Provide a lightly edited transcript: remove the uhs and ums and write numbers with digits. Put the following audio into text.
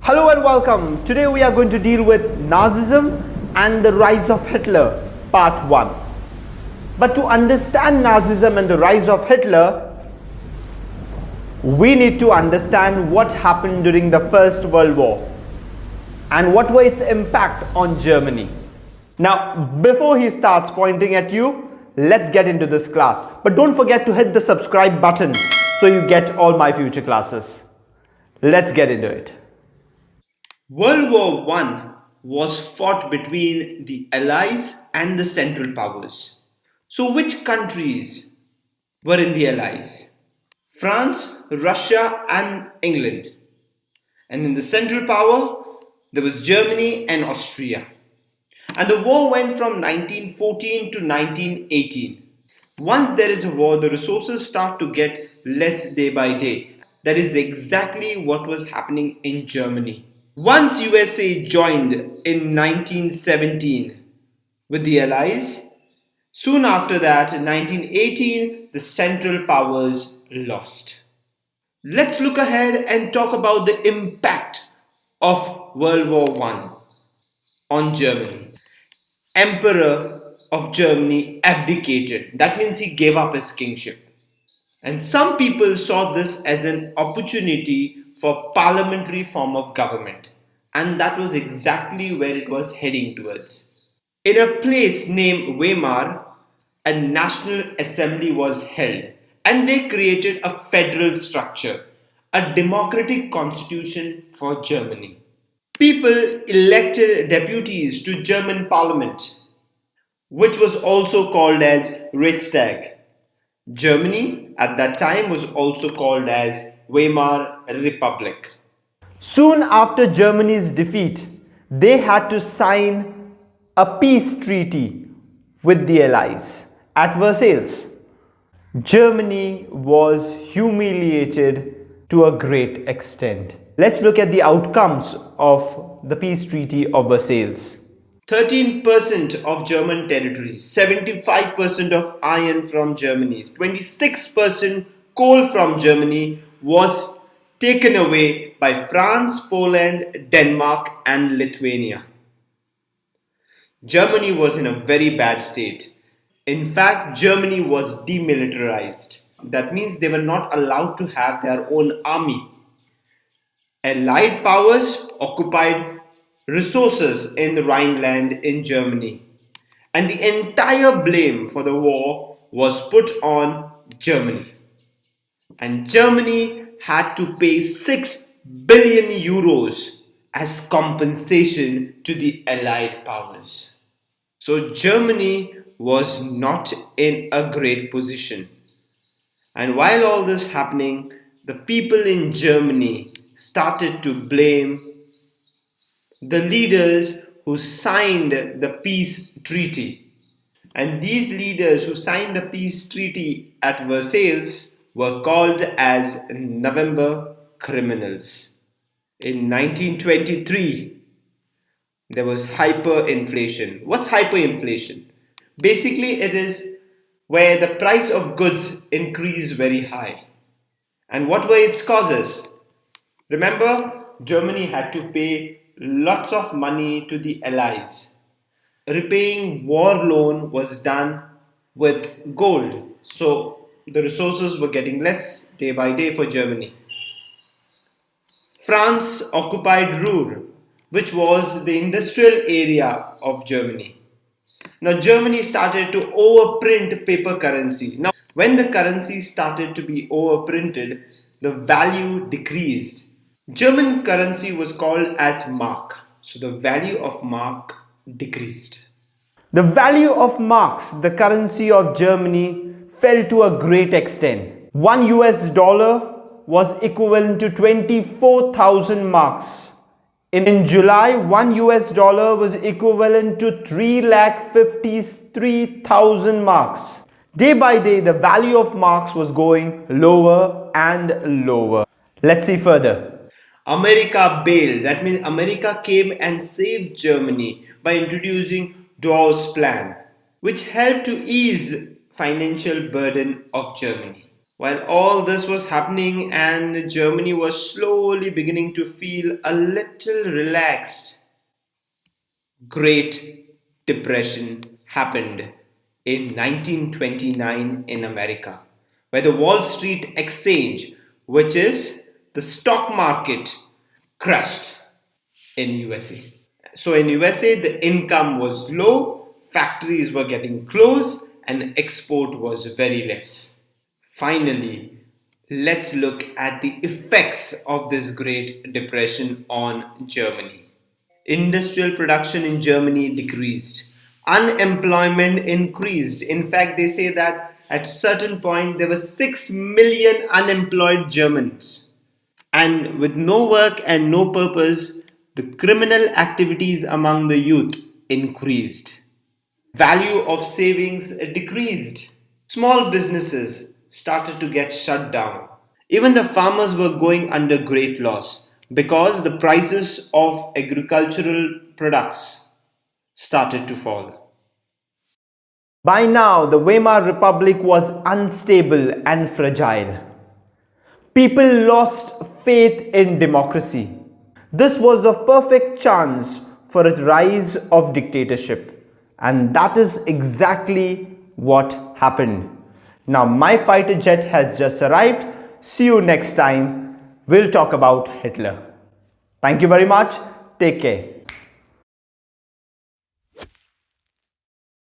Hello and welcome. Today we are going to deal with Nazism and the rise of Hitler, part 1. But to understand Nazism and the rise of Hitler, we need to understand what happened during the First World War and what were its impact on Germany. Now, before he starts pointing at you, let's get into this class. But don't forget to hit the subscribe button so you get all my future classes. Let's get into it. World War I was fought between the Allies and the Central Powers. So, which countries were in the Allies? France, Russia, and England. And in the Central Power, there was Germany and Austria. And the war went from 1914 to 1918. Once there is a war, the resources start to get less day by day. That is exactly what was happening in Germany. Once USA joined in 1917 with the Allies, soon after that, in 1918, the Central Powers lost. Let's look ahead and talk about the impact of World War I on Germany. Emperor of Germany abdicated. That means he gave up his kingship. And some people saw this as an opportunity for parliamentary form of government. And that was exactly where it was heading towards. In a place named Weimar, a national assembly was held and they created a federal structure, a democratic constitution for Germany. People elected deputies to German parliament, which was also called as Reichstag. Germany at that time was also called as Weimar Republic. Soon after Germany's defeat, they had to sign a peace treaty with the Allies at Versailles. Germany was humiliated to a great extent. Let's look at the outcomes of the peace treaty of Versailles. 13% of German territory, 75% of iron from Germany, 26% coal from Germany was taken away by France, Poland, Denmark, and Lithuania. Germany was in a very bad state. In fact, Germany was demilitarized. That means they were not allowed to have their own army. Allied powers occupied resources in the Rhineland in Germany. And the entire blame for the war was put on Germany. And Germany had to pay 6 billion euros as compensation to the Allied powers. So Germany was not in a great position. And while all this happening, the people in Germany started to blame the leaders who signed the peace treaty. And these leaders who signed the peace treaty at Versailles were called as November criminals. In 1923, there was hyperinflation. What's hyperinflation? Basically, it is where the price of goods increase very high. And what were its causes? Remember, Germany had to pay lots of money to the Allies. Repaying war loan was done with gold. So the resources were getting less day by day for Germany. France occupied Ruhr, which was the industrial area of Germany. Now Germany started to overprint paper currency. Now when the currency started to be overprinted, the value decreased. German currency was called as mark. So the value of mark decreased. The value of marks, the currency of Germany, fell to a great extent. One US dollar was equivalent to 24,000 marks. In July, one US dollar was equivalent to 3,53,000 marks. Day by day, the value of marks was going lower and lower. Let's see further. America bailed. That means America came and saved Germany by introducing Dawes Plan, which helped to ease financial burden of Germany. While all this was happening and Germany was slowly beginning to feel a little relaxed, Great Depression happened in 1929 in America, where the Wall Street Exchange, which is the stock market, crashed in USA. So in USA, the income was low, factories were getting closed, and export was very less. Finally, let's look at the effects of this Great Depression on Germany. Industrial production in Germany decreased. Unemployment increased. In fact, they say that at certain point there were 6 million unemployed Germans. And with no work and no purpose, the criminal activities among the youth increased. Value of savings decreased. Small businesses started to get shut down. Even the farmers were going under great loss because the prices of agricultural products started to fall. By now, the Weimar Republic was unstable and fragile. People lost faith in democracy. This was the perfect chance for a rise of dictatorship, and that is exactly what happened. Now, my fighter jet has just arrived. See you next time. We'll talk about Hitler. Thank you very much. Take care.